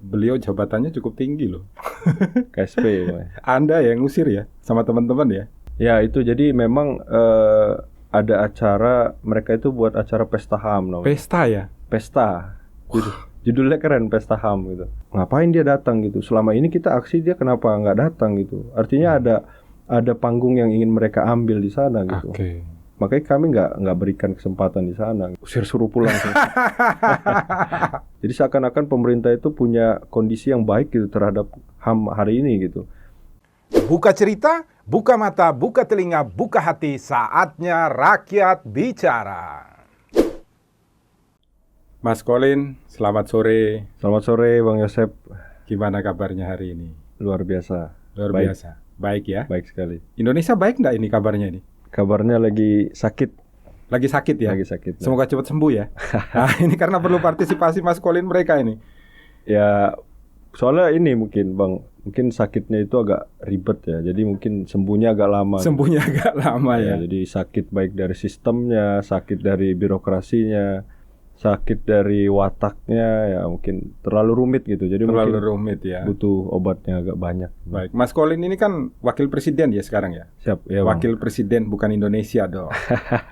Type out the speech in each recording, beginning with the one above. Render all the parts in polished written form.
Beliau jabatannya cukup tinggi loh. KSP. Anda yang ngusir ya sama teman-teman ya? Ya itu jadi memang ada acara, mereka itu buat acara pesta HAM namanya. Pesta ya? Pesta. Judulnya keren, Pesta HAM gitu. Ngapain dia datang gitu? Selama ini kita aksi, dia kenapa nggak datang gitu? Artinya ada panggung yang ingin mereka ambil di sana gitu. Oke. Makanya kami nggak berikan kesempatan di sana. Usir, suruh pulang. Jadi seakan-akan pemerintah itu punya kondisi yang baik gitu terhadap HAM hari ini gitu. Buka cerita, buka mata, buka telinga, buka hati, saatnya rakyat bicara. Mas Colin, selamat sore. Selamat sore Bang Yosep. Gimana kabarnya hari ini? Luar biasa. Luar Baik. biasa. Baik ya? Baik sekali. Indonesia baik nggak ini kabarnya ini? Kabarnya lagi sakit. Lagi sakit ya? Lagi sakit. Semoga cepat sembuh ya. Nah, ini karena perlu partisipasi Mas Colin mereka ini. Ya, soalnya ini mungkin Bang, mungkin sakitnya itu agak ribet ya. Jadi mungkin sembuhnya agak lama. Sembuhnya agak lama ya. Jadi sakit baik dari sistemnya, sakit dari birokrasinya, sakit dari wataknya, ya mungkin terlalu rumit gitu. Jadi Terlalu mungkin rumit ya. butuh obatnya agak banyak. Baik, Mas Colin ini kan wakil presiden ya sekarang ya? Siap ya Bang. Wakil presiden bukan Indonesia dong.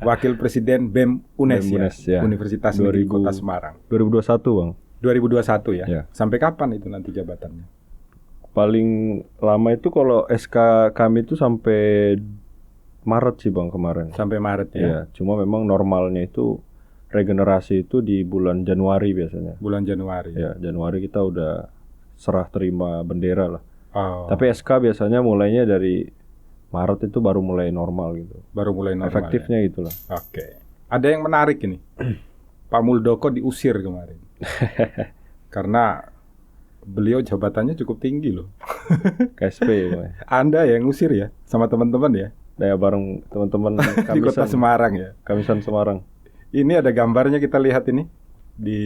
Wakil presiden BEM UNES, BEM UNES, ya? ya. Universitas Negeri Kota Semarang. 2021 Bang. 2021 ya? Ya. Sampai kapan itu nanti jabatannya? Paling lama itu kalau SK kami itu sampai Maret sih Bang kemarin. Sampai Maret ya? Ya, cuma memang normalnya itu regenerasi itu di bulan Januari biasanya. Bulan Januari. Ya, Januari kita udah serah terima bendera lah. Oh, Tapi SK biasanya mulainya dari Maret itu baru mulai normal gitu. baru mulai normal. Efektifnya gitulah. Ya? Oke. Ada yang menarik ini. Pak Muldoko diusir kemarin. Karena beliau jabatannya cukup tinggi loh. KSP. Bang. Anda yang ngusir ya sama teman-teman ya? Ya bareng teman-teman Di Kota Semarang ya. Kamisan Semarang. Ini ada gambarnya kita lihat ini di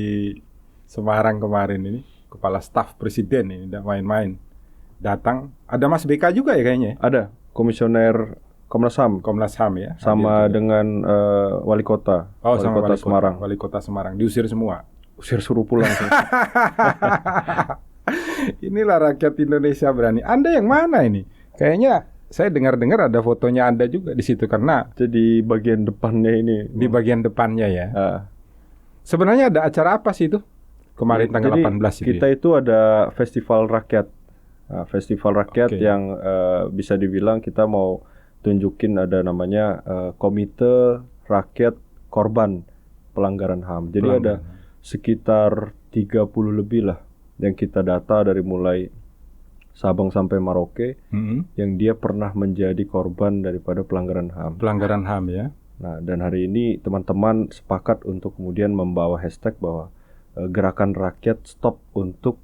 Semarang kemarin ini. Kepala staf presiden ini tidak main-main. Datang, ada Mas BK juga ya kayaknya. Ada komisioner Komnas HAM Komnas HAM ya. sama hadir juga. dengan wali kota. Oh, sama kota Semarang. Wali kota Semarang diusir semua. Usir, suruh pulang. Inilah rakyat Indonesia berani. Anda yang mana ini? Kayaknya saya dengar-dengar ada fotonya Anda juga di situ karena Jadi bagian depannya ini. di bagian depannya ya. Ah. Sebenarnya ada acara apa sih itu? Kemarin tanggal Jadi 18 itu. kita ya? itu ada festival rakyat. Nah, festival rakyat Oke. yang bisa dibilang kita mau tunjukin ada namanya Komite Rakyat Korban Pelanggaran HAM. Jadi ada sekitar 30 lebih lah yang kita data dari mulai Sabang sampai Merauke yang dia pernah menjadi korban daripada pelanggaran HAM. Pelanggaran HAM ya. Nah, dan hari ini teman-teman sepakat untuk kemudian membawa hashtag bahwa gerakan rakyat stop untuk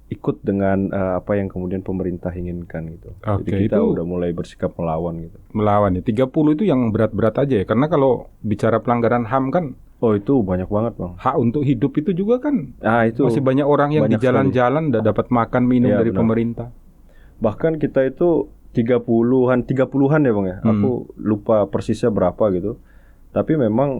ikut dengan apa yang kemudian pemerintah inginkan gitu. Oke, Jadi kita itu udah mulai bersikap melawan gitu. melawan ya. 30 itu yang berat-berat aja ya. Karena kalau bicara pelanggaran HAM kan Oh, itu banyak banget, Bang. hak untuk hidup itu juga kan Ah, itu masih banyak orang yang di banyak jalan-jalan tidak dapat makan minum Iya, dari benar. pemerintah. bahkan kita itu 30-an ya, Bang ya. Aku lupa persisnya berapa gitu. Tapi memang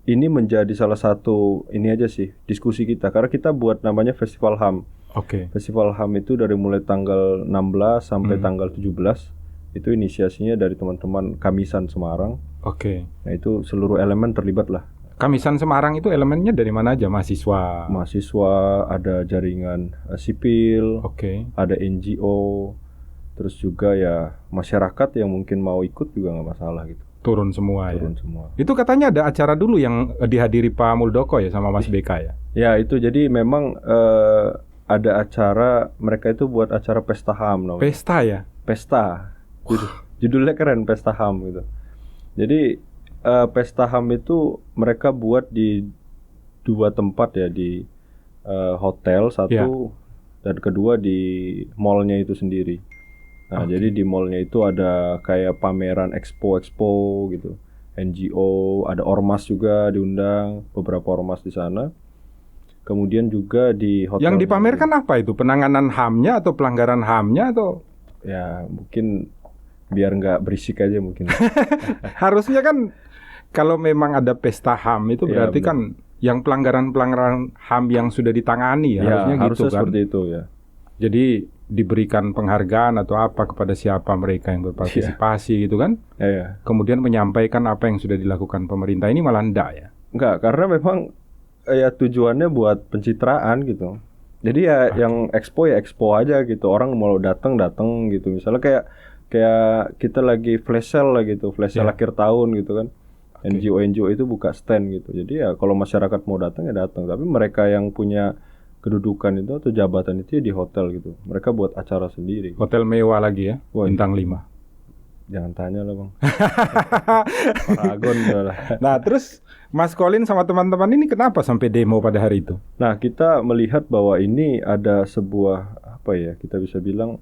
ini menjadi salah satu ini aja sih diskusi kita karena kita buat namanya Festival HAM. Oke. Festival HAM itu dari mulai tanggal 16 sampai tanggal 17 itu inisiasinya dari teman-teman Kamisan Semarang. Oke. Nah, itu seluruh elemen terlibat lah. Kamisan Semarang itu elemennya dari mana aja? Mahasiswa. Mahasiswa, ada jaringan sipil, Oke. ada NGO, terus juga ya masyarakat yang mungkin mau ikut juga nggak masalah gitu. Turun semua ya. Turun semua. Itu katanya ada acara dulu yang dihadiri Pak Muldoko ya sama Mas BK ya. Ya itu jadi memang ada acara, mereka itu buat acara pesta HAM namanya. Pesta ya. Pesta. Judulnya keren, Pesta HAM gitu. Jadi Pesta HAM itu mereka buat di dua tempat ya, di hotel satu Ya. dan kedua di mallnya itu sendiri. Nah, jadi di mallnya itu ada kayak pameran expo gitu. NGO, ada ormas juga diundang, beberapa ormas di sana. Kemudian juga di hotel. Yang dipamerkan apa itu? Penanganan HAM-nya atau pelanggaran HAM-nya atau Ya mungkin biar nggak berisik aja mungkin. harusnya kan kalau memang ada pesta HAM itu Iya, berarti benar. kan yang pelanggaran-pelanggaran HAM yang sudah ditangani ya, harusnya gitu harusnya kan. seperti itu ya. Jadi diberikan penghargaan atau apa kepada siapa mereka yang berpartisipasi gitu kan. Ya. Kemudian menyampaikan apa yang sudah dilakukan pemerintah, ini malah enggak ya. Enggak, karena memang ya tujuannya buat pencitraan gitu. Jadi ya yang expo ya expo aja gitu. Orang mau datang gitu. Misalnya kayak kita lagi flash sale lah gitu, flash sale akhir tahun gitu kan. NGO itu buka stand gitu. Jadi ya kalau masyarakat mau datang ya datang. Tapi mereka yang punya kedudukan itu atau jabatan itu ya di hotel gitu. Mereka buat acara sendiri. Hotel mewah lagi ya, Wah, bintang 5. Jangan tanya lah bang. Paragon lah. Nah terus Mas Colin sama teman-teman ini kenapa sampai demo pada hari itu? Nah kita melihat bahwa ini ada sebuah apa ya, kita bisa bilang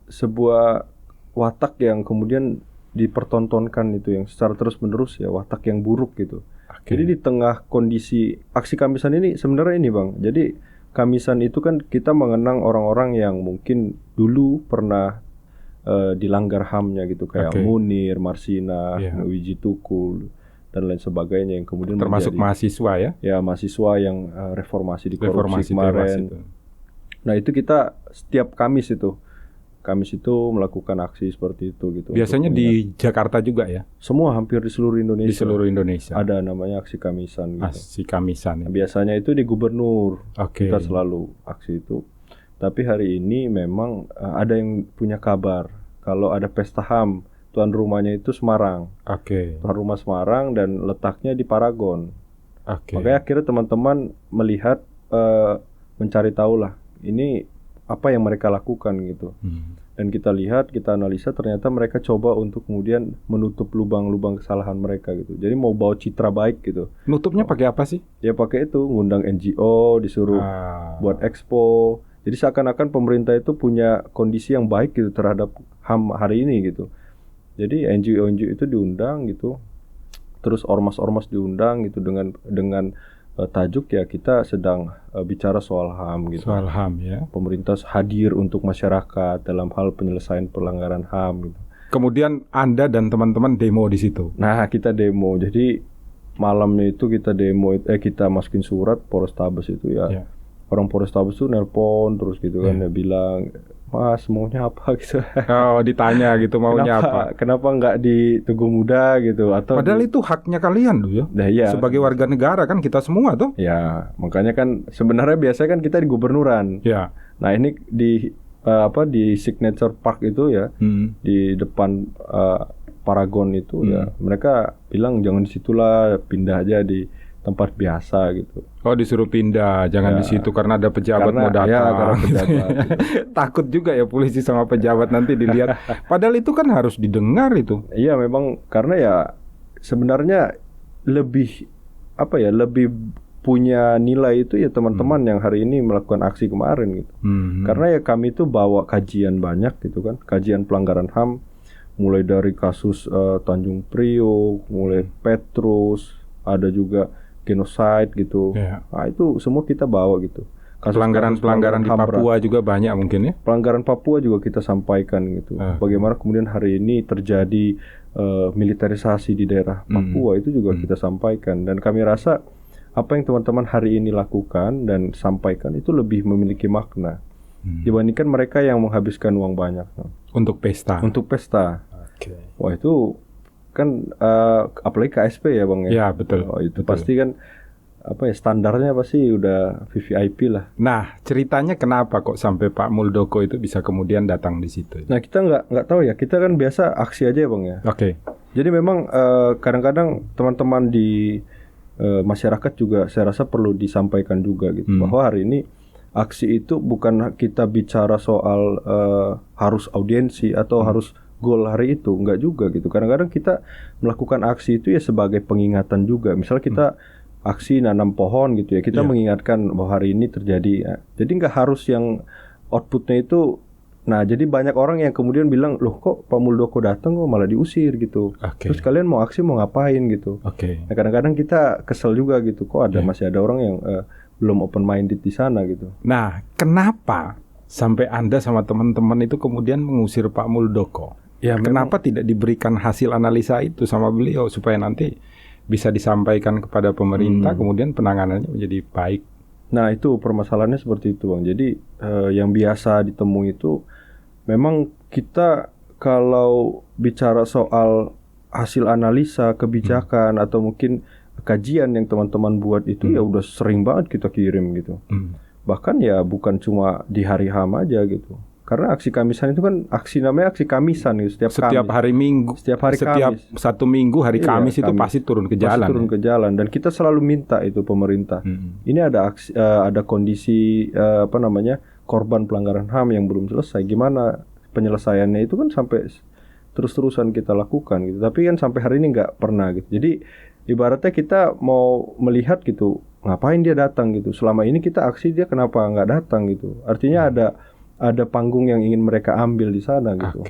sebuah watak yang kemudian dipertontonkan itu yang secara terus-menerus ya, watak yang buruk gitu. Jadi di tengah kondisi aksi Kamisan ini sebenarnya ini bang, jadi Kamisan itu kan kita mengenang orang-orang yang mungkin dulu pernah dilanggar HAM-nya gitu, kayak Munir, Marsina, Wiji Tukul dan lain sebagainya yang kemudian termasuk mahasiswa ya? Ya mahasiswa yang reformasi di korupsi kemarin. Nah itu kita setiap Kamis itu melakukan aksi seperti itu gitu. Biasanya di Jakarta juga ya? Semua hampir di seluruh Indonesia. Di seluruh Indonesia. Ada namanya aksi Kamisan gitu. Aksi Kamisan. Nah, biasanya itu di Gubernur. Kita Oke. selalu aksi itu. Tapi hari ini memang ada yang punya kabar kalau ada pesta HAM, tuan rumahnya itu Semarang. Oke. Tuan rumah Semarang dan letaknya di Paragon. Oke. Makanya akhirnya teman-teman melihat, mencari tahu lah ini apa yang mereka lakukan gitu. Dan kita lihat, kita analisa ternyata mereka coba untuk kemudian menutup lubang-lubang kesalahan mereka gitu. Jadi mau bawa citra baik gitu. Nutupnya pakai apa sih? Ya pakai itu, ngundang NGO, disuruh buat expo. Jadi seakan-akan pemerintah itu punya kondisi yang baik gitu terhadap HAM hari ini gitu. Jadi NGO itu diundang gitu. Terus ormas-ormas diundang gitu dengan tajuk ya kita sedang bicara soal HAM gitu. Soal HAM ya. Pemerintah hadir untuk masyarakat dalam hal penyelesaian pelanggaran HAM gitu. Kemudian Anda dan teman-teman demo di situ. Nah, kita demo. Jadi malamnya itu kita demo, kita masukin surat Polrestabes itu ya. Orang Polrestabes tuh nelpon terus gitu kan, dia bilang, "Mas, maunya apa?" gitu. Oh, ditanya gitu maunya apa? Kenapa nggak di Tugu Muda gitu? Atau padahal itu haknya kalian loh ya. Nah, iya. Sebagai warga negara kan kita semua tuh. Ya, makanya kan sebenarnya biasanya kan kita di gubernuran. Ya. Nah, ini di di Signature Park itu ya, di depan Paragon itu ya. Mereka bilang jangan di situlah, pindah aja di tempat biasa gitu. Oh, disuruh pindah, jangan di situ karena ada pejabat mau datang. Ya, karena pejabat. Takut juga ya polisi sama pejabat nanti dilihat. Padahal itu kan harus didengar itu. Iya, memang karena ya sebenarnya lebih lebih punya nilai itu ya teman-teman yang hari ini melakukan aksi kemarin gitu. Karena ya kami itu bawa kajian banyak gitu kan, kajian pelanggaran HAM mulai dari kasus Tanjung Priok, mulai Petrus, ada juga genocide gitu. Nah, itu semua kita bawa gitu. Pelanggaran di Papua juga banyak mungkin ya. Pelanggaran Papua juga kita sampaikan gitu. Bagaimana kemudian hari ini terjadi militerisasi di daerah Papua itu juga kita sampaikan, dan kami rasa apa yang teman-teman hari ini lakukan dan sampaikan itu lebih memiliki makna dibandingkan mereka yang menghabiskan uang banyak untuk pesta. Untuk pesta. Wah, itu kan apalagi KSP ya Bang ya. Ya, betul. Oh, itu betul. pasti kan standarnya pasti udah VVIP lah. Nah, ceritanya kenapa kok sampai Pak Muldoko itu bisa kemudian datang di situ? Nah, kita nggak tahu ya. Kita kan biasa aksi aja ya Bang ya. Oke. Jadi memang kadang-kadang teman-teman di masyarakat juga saya rasa perlu disampaikan juga gitu, bahwa hari ini aksi itu bukan kita bicara soal harus audiensi atau harus goal hari itu, enggak juga gitu. Kadang-kadang kita melakukan aksi itu ya sebagai pengingatan juga. Misalnya kita aksi nanam pohon gitu ya, kita mengingatkan bahwa hari ini terjadi ya. Jadi enggak harus yang outputnya itu. Nah, jadi banyak orang yang kemudian bilang, "Loh, kok Pak Muldoko datang kok malah diusir gitu." Terus kalian mau aksi mau ngapain gitu. Nah, kadang-kadang kita kesel juga gitu, kok masih ada orang yang belum open minded di sana gitu. Nah, kenapa sampai Anda sama teman-teman itu kemudian mengusir Pak Muldoko? Ya, kenapa tidak diberikan hasil analisa itu sama beliau supaya nanti bisa disampaikan kepada pemerintah, kemudian penanganannya menjadi baik. Nah itu permasalahannya seperti itu Bang. Jadi yang biasa ditemui itu memang kita kalau bicara soal hasil analisa kebijakan atau mungkin kajian yang teman-teman buat itu ya udah sering banget kita kirim gitu. Bahkan ya bukan cuma di hari HAM aja gitu. Karena aksi Kamisan itu kan namanya aksi Kamisan gitu, Setiap Kamis. hari Minggu, Setiap hari Kamis. satu minggu hari Iya, Kamis itu Kamis. pasti turun ke Pasti jalan. turun ke jalan dan kita selalu minta itu pemerintah. Ini ada ada kondisi korban pelanggaran HAM yang belum selesai. Gimana penyelesaiannya itu kan sampai terus-terusan kita lakukan gitu. Tapi kan sampai hari ini nggak pernah gitu. Jadi ibaratnya kita mau melihat gitu, ngapain dia datang gitu. Selama ini kita aksi dia kenapa nggak datang gitu. Artinya ada panggung yang ingin mereka ambil di sana gitu.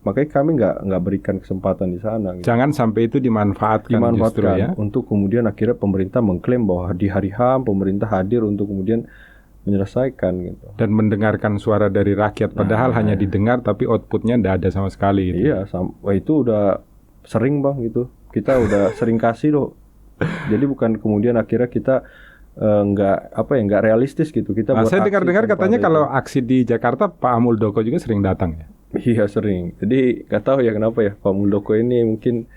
Makanya kami nggak berikan kesempatan di sana. Gitu. Jangan sampai itu dimanfaatkan justru ya. Untuk kemudian akhirnya pemerintah mengklaim bahwa di hari HAM pemerintah hadir untuk kemudian menyelesaikan gitu. Dan mendengarkan suara dari rakyat, padahal hanya didengar tapi outputnya tidak ada sama sekali. Gitu. Iya, itu udah sering Bang gitu. Kita udah sering kasih loh. Jadi bukan kemudian akhirnya kita nggak realistis gitu. Kita buat saya dengar-dengar katanya itu. kalau aksi di Jakarta Pak Muldoko juga sering datang ya. Iya sering. Jadi nggak tahu ya kenapa ya Pak Muldoko ini mungkin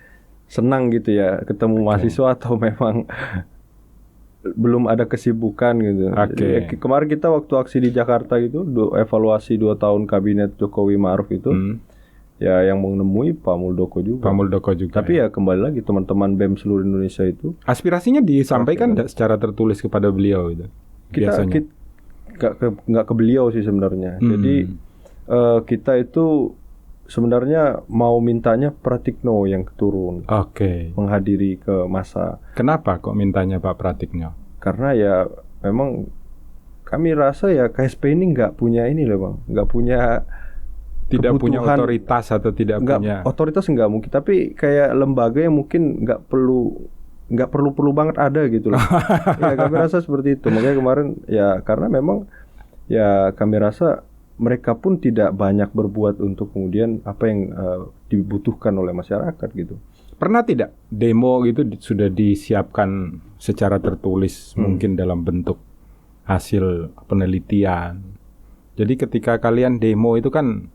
senang gitu ya ketemu mahasiswa atau memang belum ada kesibukan gitu. Jadi, kemarin kita waktu aksi di Jakarta gitu, evaluasi 2 tahun kabinet Jokowi Ma'ruf itu, ya yang menemui Pak Muldoko juga. Pak Muldoko juga. Tapi ya kembali lagi teman-teman BEM seluruh Indonesia itu. Aspirasinya disampaikan secara tertulis kepada beliau itu. Kita nggak ke beliau sih sebenarnya. Jadi kita itu sebenarnya mau mintanya Pratikno yang turun. Menghadiri ke masa. Kenapa kok mintanya Pak Pratikno? Karena ya memang kami rasa ya KSP ini nggak punya ini loh Bang, nggak punya tidak punya otoritas atau tidak punya otoritas nggak mungkin, tapi kayak lembaga yang mungkin nggak perlu banget ada gitu loh. Ya kami rasa seperti itu. Makanya kemarin ya karena memang ya kami rasa mereka pun tidak banyak berbuat untuk kemudian apa yang dibutuhkan oleh masyarakat gitu. Pernah tidak demo gitu sudah disiapkan secara tertulis mungkin dalam bentuk hasil penelitian. Jadi ketika kalian demo itu kan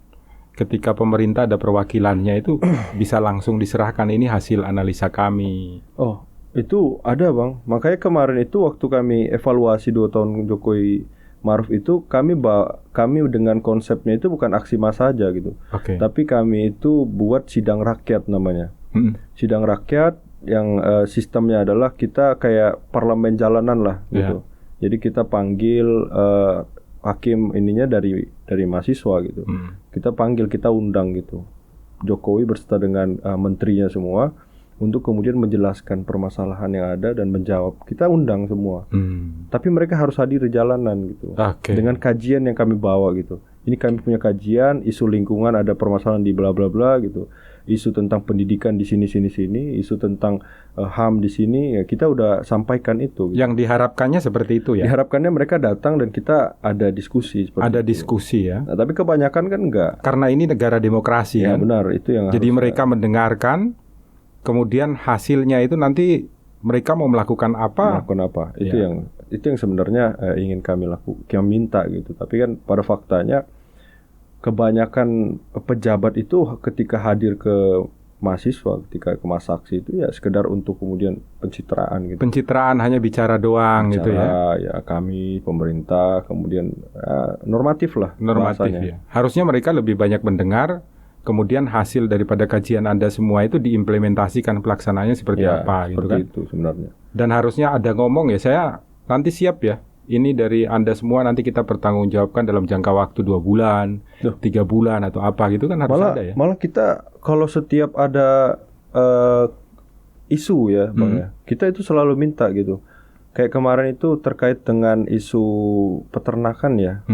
ketika pemerintah ada perwakilannya itu bisa langsung diserahkan ini hasil analisa kami. Oh, itu ada Bang. Makanya kemarin itu waktu kami evaluasi 2 tahun Jokowi Ma'ruf itu kami dengan konsepnya itu bukan aksi massa saja gitu. Tapi kami itu buat sidang rakyat namanya. Sidang rakyat yang sistemnya adalah kita kayak parlemen jalanan lah gitu. Jadi kita panggil hakim ininya dari mahasiswa gitu. Kita panggil, kita undang gitu. Jokowi berserta dengan menterinya semua untuk kemudian menjelaskan permasalahan yang ada dan menjawab. Kita undang semua. Tapi mereka harus hadir di jalanan gitu. Dengan kajian yang kami bawa gitu. Ini kami punya kajian, isu lingkungan ada permasalahan di bla bla bla gitu. Isu tentang pendidikan di sini, isu tentang HAM di sini, ya kita udah sampaikan itu. Gitu. Yang diharapkannya seperti itu ya? Diharapkannya mereka datang dan kita ada diskusi. Ada diskusi ya? Nah, tapi kebanyakan kan enggak. Karena ini negara demokrasi ya. Kan? Benar, itu yang jadi mereka mendengarkan, kemudian hasilnya itu nanti mereka mau melakukan apa? Itu yang sebenarnya ingin kami minta gitu. Tapi kan pada faktanya kebanyakan pejabat itu ketika hadir ke mahasiswa, ketika ke masa aksi itu ya sekedar untuk kemudian pencitraan gitu. Pencitraan, hanya bicara doang gitu ya. Ya kami pemerintah kemudian normatif lah. Normatif bahasanya. Ya. Harusnya mereka lebih banyak mendengar, kemudian hasil daripada kajian Anda semua itu diimplementasikan pelaksanaannya seperti apa gitu kan. Itu sebenarnya. Dan harusnya ada ngomong ya, saya nanti siap ya. Ini dari Anda semua nanti kita pertanggungjawabkan dalam jangka waktu 2 bulan, 3 bulan atau apa gitu kan harus ada ya. Malah kita kalau setiap ada isu ya, Bang ya, kita itu selalu minta gitu. Kayak kemarin itu terkait dengan isu peternakan ya,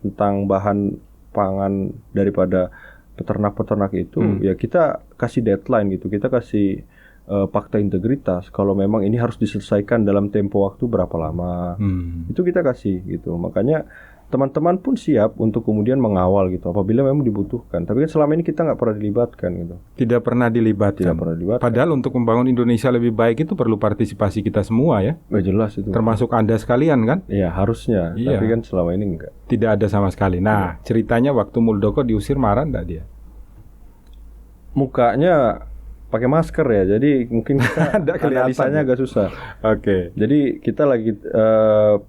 tentang bahan pangan daripada peternak-peternak itu, ya kita kasih deadline gitu, kita kasih fakta integritas kalau memang ini harus diselesaikan dalam tempo waktu berapa lama. Itu kita kasih gitu. Makanya teman-teman pun siap untuk kemudian mengawal gitu apabila memang dibutuhkan. Tapi kan selama ini kita nggak pernah dilibatkan gitu. Tidak pernah dilibatkan. Tidak pernah dilibatkan. Padahal untuk membangun Indonesia lebih baik itu perlu partisipasi kita semua ya. Jelas itu. Termasuk Anda sekalian kan? Iya harusnya. Iya. Tapi kan selama ini enggak. Tidak ada sama sekali. Nah, ceritanya waktu Muldoko diusir marah enggak dia? Mukanya pakai masker ya, jadi mungkin kita Nggak kelihatan analisanya ya? agak susah. Oke. Jadi kita lagi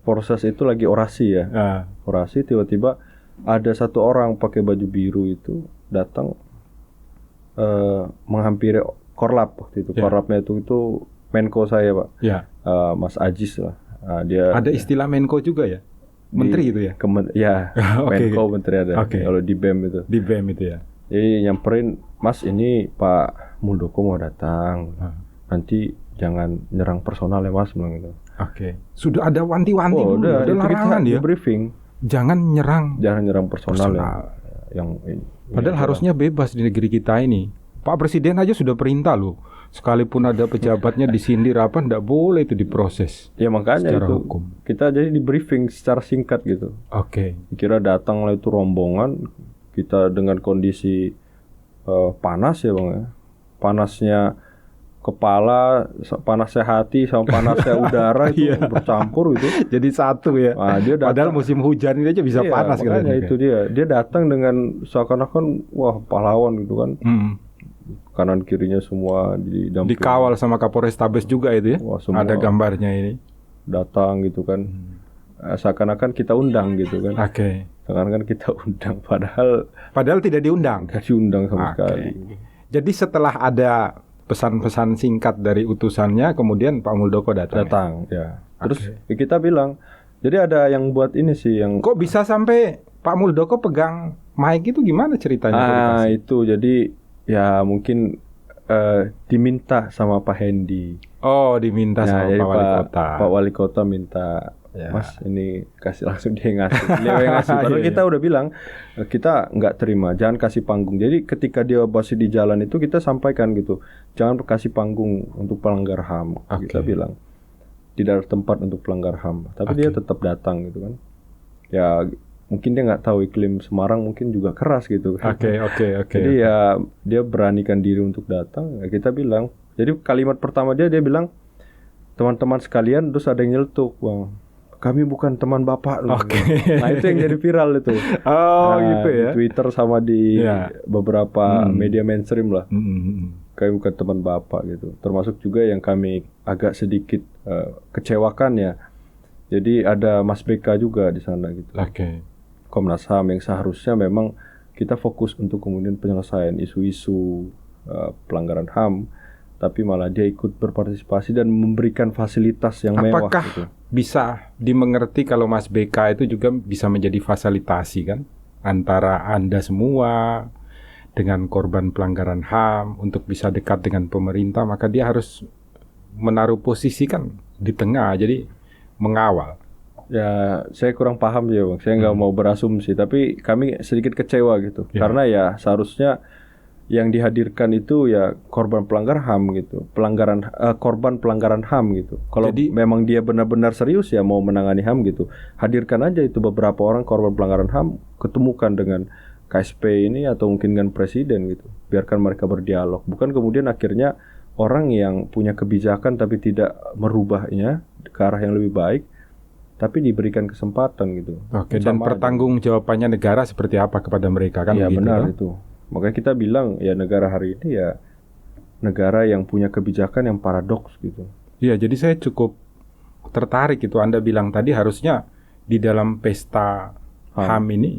proses itu lagi orasi ya. Ah, Orasi tiba-tiba ada satu orang pakai baju biru itu datang menghampiri Korlap waktu itu. Ya. Korlapnya itu Menko saya Pak, ya. Mas Ajis lah. Dia Ada istilah Menko juga ya? Menteri itu ya? Ya, Oke. Menko menteri ada. Oke. Kalau di BEM itu. Di BEM itu ya. Jadi nyamperin, Mas ini Pak Muldoko mau datang. Ah. Nanti jangan nyerang personal ya Mas, bilang gitu. Oke. Sudah ada wanti-wanti Oh, dulu, udah ada itu kita larangan di ya. briefing. Jangan nyerang. Jangan nyerang personal, ya. Yang Padahal harusnya bebas di negeri kita ini. Pak Presiden aja sudah perintah loh. Sekalipun ada pejabatnya disindir apa, ndak boleh itu diproses. Ya makanya secara itu hukum. kita jadi di briefing secara singkat gitu. Oke. Kira datanglah itu rombongan, kita dengan kondisi panas ya Bang ya. Panasnya kepala, panasnya hati sama panasnya udara itu Iya. bercampur gitu. Jadi satu ya. Nah, dia Padahal datang, musim hujan ini aja bisa iya, panas makanya katanya. itu dia datang dengan seakan-akan wah pahlawan gitu kan. Kanan kirinya semua didampingi. Dikawal sama Kapolrestabes juga itu ya. Wah, semua Ada gambarnya ini. datang gitu kan. Seakan-akan kita undang gitu kan. Oke. Seakan-akan kita undang padahal Tidak diundang. nggak diundang sama Oke. sekali. Jadi setelah ada pesan-pesan singkat dari utusannya, kemudian Pak Muldoko datang. Datang ya. Terus Oke. kita bilang, jadi ada yang buat ini sih yang Kok bisa sampai Pak Muldoko pegang mic itu gimana ceritanya? Kok dikasih? itu jadi ya mungkin diminta sama Pak Hendi. Oh, diminta sama jadi Pak Wali Kota. Pak Wali Kota minta, Ya. Mas ini kasih langsung dia ngasih. Dia yang ngasih. Padahal Iya, kita udah bilang kita nggak terima, jangan kasih panggung. Jadi ketika dia masih di jalan itu kita sampaikan gitu, jangan kasih panggung untuk pelanggar HAM. Oke. Kita bilang tidak ada tempat untuk pelanggar HAM. Tapi dia tetap datang gitu kan. Ya mungkin dia nggak tahu iklim Semarang mungkin juga keras gitu kan. Oke. Jadi ya dia beranikan diri untuk datang. Ya kita bilang. Jadi kalimat pertama dia bilang, teman-teman sekalian, terus ada yang nyeletuk, Bang. Kami bukan teman Bapak. Oke. Nah itu yang jadi viral itu. Oh, Nah, gitu ya. Di Twitter sama di Ya. beberapa media mainstream lah. Mm. Kami bukan teman Bapak gitu. Termasuk juga yang kami agak sedikit kecewakan ya. Jadi ada Mas BK juga di sana gitu. Oke. Komnas HAM yang seharusnya memang kita fokus untuk kemudian penyelesaian isu-isu pelanggaran HAM, tapi malah dia ikut berpartisipasi dan memberikan fasilitas yang mewah Apakah gitu. bisa dimengerti kalau Mas BK itu juga bisa menjadi fasilitasi kan antara Anda semua dengan korban pelanggaran HAM untuk bisa dekat dengan pemerintah, maka dia harus menaruh posisi kan di tengah, jadi mengawal. Ya, saya kurang paham ya, Bang. Saya nggak mau berasumsi, tapi kami sedikit kecewa gitu. Ya. Karena ya seharusnya yang dihadirkan itu ya korban pelanggar HAM gitu. Korban pelanggaran HAM gitu. Kalau Jadi- memang dia benar-benar serius ya mau menangani HAM gitu, hadirkan aja itu beberapa orang korban pelanggaran HAM, ketemukan dengan KSP ini atau mungkin dengan presiden gitu. Biarkan mereka berdialog. Bukan kemudian akhirnya orang yang punya kebijakan tapi tidak merubahnya ke arah yang lebih baik, tapi diberikan kesempatan gitu. Oke, dan Sama aja. pertanggungjawabannya negara seperti apa kepada mereka kan Iya begitu, benar kan? itu. Makanya kita bilang ya negara hari ini ya negara yang punya kebijakan yang paradoks gitu. Iya, jadi saya cukup tertarik itu Anda bilang tadi harusnya di dalam pesta HAM ini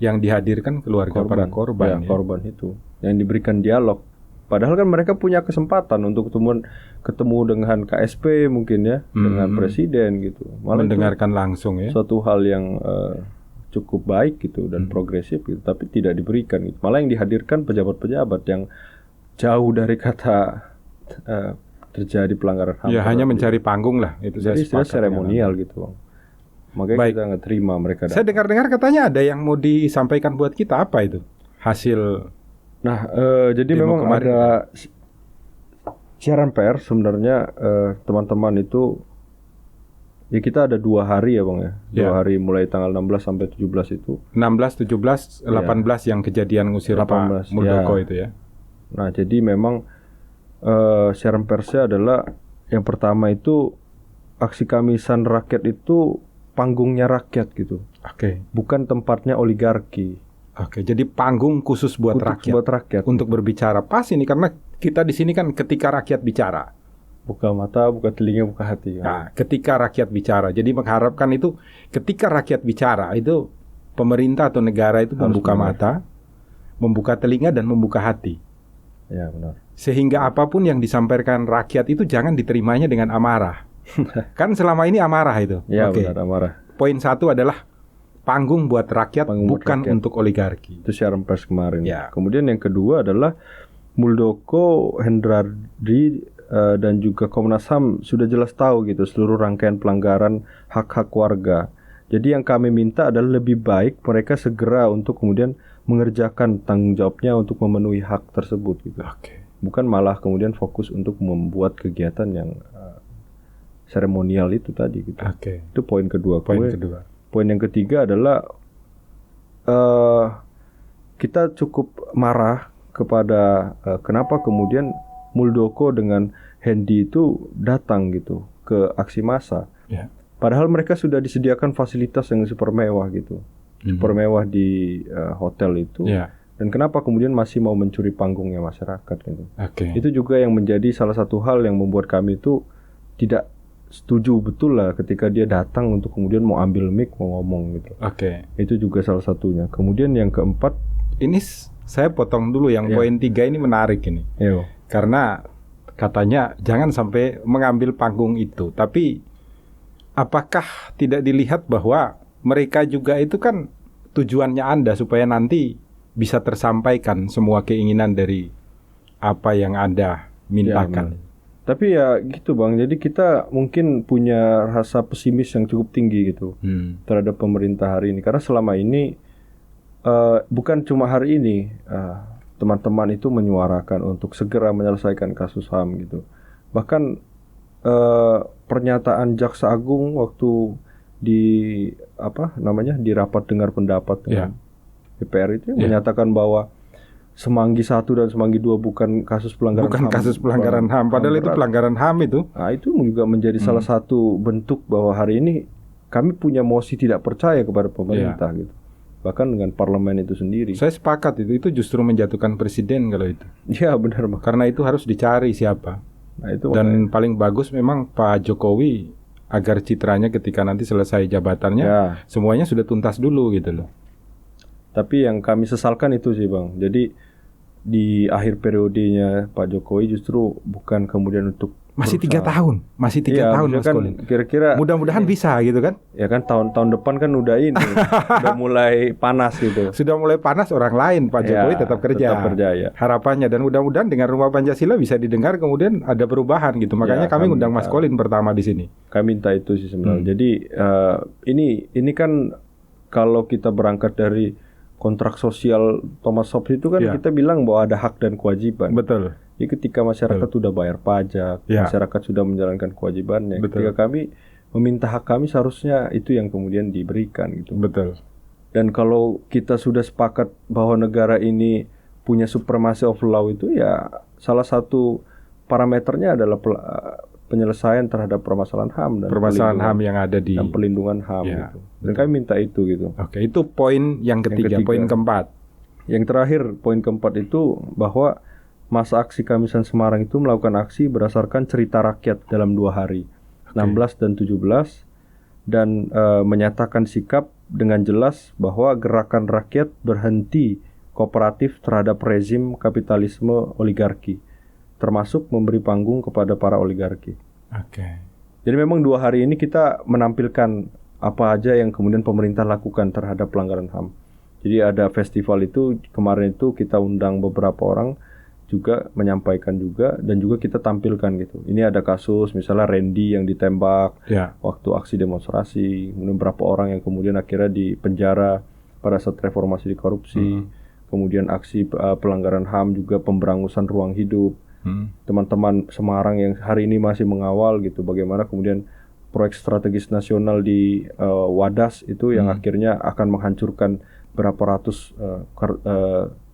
yang dihadirkan keluarga para korban. Ya, korban itu yang diberikan dialog. Padahal kan mereka punya kesempatan untuk ketemu dengan KSP mungkin ya, dengan presiden gitu. Malah itu Mendengarkan langsung ya. suatu hal yang cukup baik gitu dan progresif gitu, tapi tidak diberikan gitu. Malah yang dihadirkan pejabat-pejabat yang jauh dari kata terjadi pelanggaran HAM. Ya hanya mencari panggung lah itu saya Jadi istilah sepakat dengan seremonial gitu, Bang. Makanya Baik. kita nggak terima mereka Anda. Saya datang. dengar-dengar katanya ada yang mau disampaikan buat kita, apa itu? Hasil Nah, jadi demo memang kemarin. ada siaran pers sebenarnya teman-teman itu Ya kita ada 2 hari ya Bang ya. 2 Ya. hari mulai tanggal 16 sampai 17 itu. 16, 17, 18 yang kejadian ngusir 18, Pak Muldoko ya. itu ya. Nah jadi memang siaran persnya adalah yang pertama itu aksi Kamisan rakyat itu panggungnya rakyat gitu. Oke. Bukan tempatnya oligarki. Oke, jadi panggung khusus buat Untuk rakyat. buat rakyat. Untuk berbicara. Pas ini karena kita di sini kan ketika rakyat bicara. Buka mata, buka telinga, buka hati. Nah, ketika rakyat bicara. Jadi mengharapkan itu ketika rakyat bicara itu pemerintah atau negara itu Harus membuka benar. mata, membuka telinga dan membuka hati. Ya benar. Sehingga apapun yang disampaikan rakyat itu jangan diterimanya dengan amarah. Kan selama ini amarah itu. Ya Oke. benar, amarah. Poin 1 adalah panggung buat rakyat, Panggung buat bukan rakyat. untuk oligarki. Itu siaran pers kemarin. Ya. Kemudian yang kedua adalah Muldoko, Hendradi dan juga Komnas HAM sudah jelas tahu gitu seluruh rangkaian pelanggaran hak-hak warga. Jadi yang kami minta adalah lebih baik mereka segera untuk kemudian mengerjakan tanggung jawabnya untuk memenuhi hak tersebut gitu. Oke. Bukan malah kemudian fokus untuk membuat kegiatan yang seremonial itu tadi gitu. Oke. Itu poin kedua. Poin Kemudian kedua. poin yang ketiga adalah kita cukup marah kepada kenapa kemudian Muldoko dengan Hendi itu datang gitu ke aksi massa. Ya. Padahal mereka sudah disediakan fasilitas yang super mewah gitu. Super mewah di hotel itu. Ya. Dan kenapa kemudian masih mau mencuri panggungnya masyarakat gitu. Oke. Itu juga yang menjadi salah satu hal yang membuat kami itu tidak setuju betul lah ketika dia datang untuk kemudian mau ambil mic mau ngomong gitu. Oke. Itu juga salah satunya. Kemudian yang keempat, Ini saya potong dulu yang Ya. poin 3 ini menarik ini. yo, Karena katanya jangan sampai mengambil panggung itu. Tapi apakah tidak dilihat bahwa mereka juga itu kan tujuannya Anda supaya nanti bisa tersampaikan semua keinginan dari apa yang Anda mintakan. tapi ya gitu Bang. Jadi kita mungkin punya rasa pesimis yang cukup tinggi gitu terhadap pemerintah hari ini. Karena selama ini bukan cuma hari ini teman-teman itu menyuarakan untuk segera menyelesaikan kasus HAM gitu. Bahkan pernyataan Jaksa Agung waktu di di rapat dengar pendapat dengan DPR itu menyatakan bahwa Semanggi 1 dan Semanggi 2 bukan kasus pelanggaran Bukan HAM. kasus pelanggaran HAM, padahal itu berat. pelanggaran HAM itu. Nah, itu juga menjadi salah satu bentuk bahwa hari ini kami punya mosi tidak percaya kepada pemerintah gitu. Bahkan dengan parlemen itu sendiri. Saya sepakat itu justru menjatuhkan presiden kalau itu. Ya benar Bang. Karena itu harus dicari siapa. Nah, itu Dan paling bagus memang Pak Jokowi agar citranya ketika nanti selesai jabatannya ya. semuanya sudah tuntas dulu gitu loh. Tapi yang kami sesalkan itu sih Bang. Jadi di akhir periodenya Pak Jokowi justru bukan kemudian untuk Masih 3 berusaha. tahun, masih 3 tahun Mas kan Colin. kira-kira Mudah-mudahan bisa gitu kan. ya kan tahun depan kan udah ini udah mulai panas gitu. Sudah mulai panas orang lain, Pak Jokowi tetap kerja. Tetap kerja ya. Harapannya dan mudah-mudahan dengan Rumah Pancasila bisa didengar kemudian ada perubahan gitu. Makanya Ya, kami kami undang Mas minta. Colin pertama di sini. Kami minta itu sih sebenarnya. Jadi ini kan kalau kita berangkat dari kontrak sosial Thomas Hobbes itu kan Ya. kita bilang bahwa ada hak dan kewajiban. Betul. Jadi ketika masyarakat sudah bayar pajak, Ya. masyarakat sudah menjalankan kewajibannya. Betul. Ketika kami meminta hak kami seharusnya itu yang kemudian diberikan gitu. Betul. Dan kalau kita sudah sepakat bahwa negara ini punya supremacy of law itu ya salah satu parameternya adalah penyelesaian terhadap permasalahan HAM dan Permasalahan HAM perlindungan- yang ada di. dan perlindungan HAM Ya, gitu. Dan kami minta itu gitu. Oke, itu poin yang ketiga. Poin keempat. Yang terakhir, poin keempat itu bahwa masa aksi Kamisan Semarang itu melakukan aksi berdasarkan cerita rakyat dalam 2 hari, 16 dan 17, dan menyatakan sikap dengan jelas bahwa gerakan rakyat berhenti kooperatif terhadap rezim kapitalisme oligarki, termasuk memberi panggung kepada para oligarki. Oke. Jadi memang 2 hari ini kita menampilkan apa aja yang kemudian pemerintah lakukan terhadap pelanggaran HAM. Jadi ada festival itu, kemarin itu kita undang beberapa orang juga menyampaikan juga dan juga kita tampilkan gitu. Ini ada kasus misalnya Randy yang ditembak Ya. waktu aksi demonstrasi, kemudian berapa orang yang kemudian akhirnya dipenjara pada saat reformasi di korupsi, kemudian aksi pelanggaran HAM juga pemberangusan ruang hidup. Teman-teman Semarang yang hari ini masih mengawal gitu, bagaimana kemudian proyek strategis nasional di Wadas itu yang akhirnya akan menghancurkan berapa ratus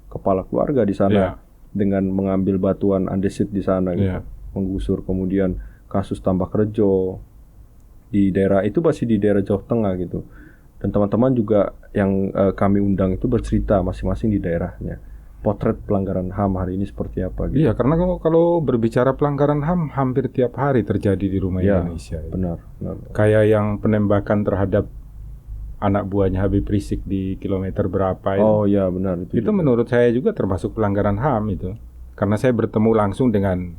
kepala keluarga di sana dengan mengambil batuan andesit di sana gitu, menggusur. Kemudian kasus Tambak Rejo di daerah itu masih di daerah Jawa Tengah gitu, dan teman-teman juga yang kami undang itu bercerita masing-masing di daerahnya potret pelanggaran HAM hari ini seperti apa gitu. Iya, karena kalau berbicara pelanggaran HAM hampir tiap hari terjadi di rumah Indonesia. Benar. Kayak yang penembakan terhadap anak buahnya Habib Rizik di kilometer berapa itu. Oh iya benar itu menurut saya juga termasuk pelanggaran HAM itu. Karena saya bertemu langsung dengan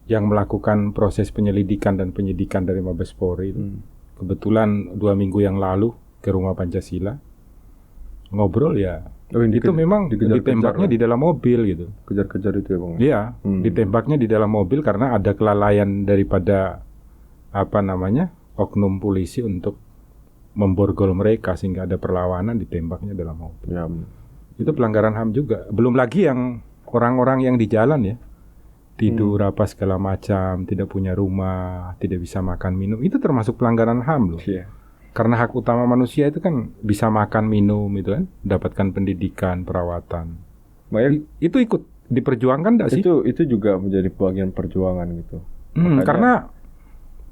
yang melakukan proses penyelidikan dan penyidikan dari Mabes Polri itu. Kebetulan 2 minggu yang lalu ke rumah Pancasila ngobrol ya. Itu memang ditembaknya di dalam mobil gitu. Kejar-kejar itu ya Bang? Iya, ditembaknya di dalam mobil karena ada kelalaian daripada oknum polisi untuk memborgol mereka sehingga ada perlawanan, ditembaknya dalam mobil. Ya. Itu pelanggaran HAM juga. Belum lagi yang orang-orang yang di jalan ya, tidur apa segala macam, tidak punya rumah, tidak bisa makan minum, itu termasuk pelanggaran HAM loh. Iya. Karena hak utama manusia itu kan bisa makan minum itu kan, dapatkan pendidikan, perawatan. Itu ikut diperjuangkan enggak sih? Itu juga menjadi bagian perjuangan gitu. Karena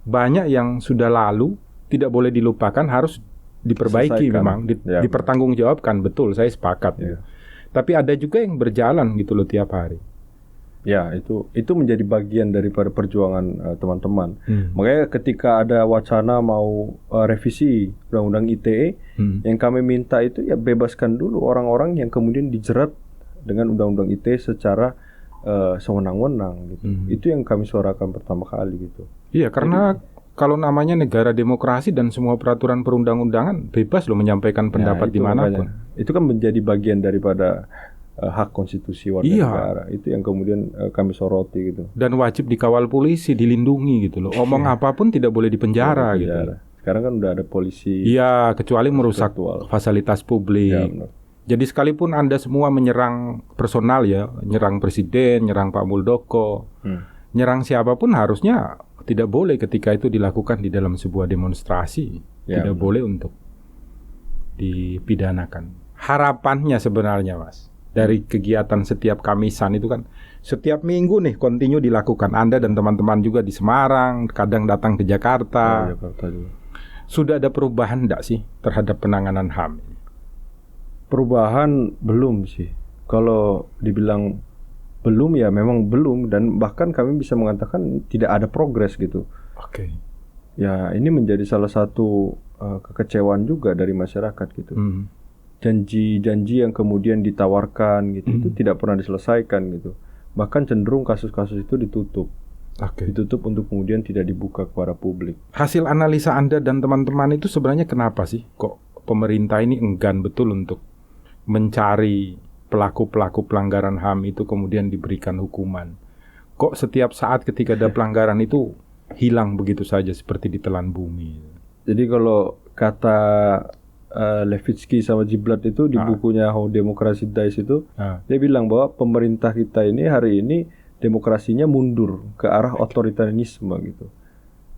banyak yang sudah lalu tidak boleh dilupakan, harus diperbaiki memang, dipertanggungjawabkan, betul, saya sepakat. Gitu. Tapi ada juga yang berjalan gitu loh tiap hari. Ya, itu menjadi bagian daripada perjuangan teman-teman. Makanya ketika ada wacana mau revisi Undang-Undang ITE, yang kami minta itu ya bebaskan dulu orang-orang yang kemudian dijerat dengan Undang-Undang ITE secara sewenang-wenang gitu. Itu yang kami suarakan pertama kali gitu. Iya, karena kalau namanya negara demokrasi dan semua peraturan perundang-undangan bebas loh menyampaikan pendapat dimanapun. Itu kan menjadi bagian daripada hak konstitusi warga negara. Itu yang kemudian kami soroti gitu. Dan wajib dikawal polisi, dilindungi gitu loh. Omong apapun tidak boleh dipenjara gitu. Sekarang kan udah ada polisi. Iya, kecuali merusak fasilitas publik. Ya, jadi sekalipun Anda semua menyerang personal ya, nyerang presiden, nyerang Pak Muldoko, nyerang siapapun harusnya tidak boleh ketika itu dilakukan di dalam sebuah demonstrasi. Tidak boleh untuk dipidanakan. Harapannya sebenarnya Mas, dari kegiatan setiap Kamisan itu kan setiap minggu nih kontinu dilakukan. Anda dan teman-teman juga di Semarang, kadang datang ke Jakarta. Sudah ada perubahan enggak sih terhadap penanganan HAM? Perubahan belum sih. Kalau dibilang belum ya memang belum, dan bahkan kami bisa mengatakan tidak ada progres gitu. Oke. Ya ini menjadi salah satu kekecewaan juga dari masyarakat gitu. Janji-janji yang kemudian ditawarkan gitu itu tidak pernah diselesaikan gitu. Bahkan cenderung kasus-kasus itu ditutup. Ditutup untuk kemudian tidak dibuka kepada publik. Hasil analisa Anda dan teman-teman itu sebenarnya kenapa sih kok pemerintah ini enggan betul untuk mencari pelaku-pelaku pelanggaran HAM itu kemudian diberikan hukuman? Kok setiap saat ketika ada pelanggaran itu hilang begitu saja seperti ditelan bumi? Jadi kalau kata Levitsky sama Ziblatt itu di bukunya How Democracy Dies itu, dia bilang bahwa pemerintah kita ini hari ini demokrasinya mundur ke arah otoritarianisme gitu.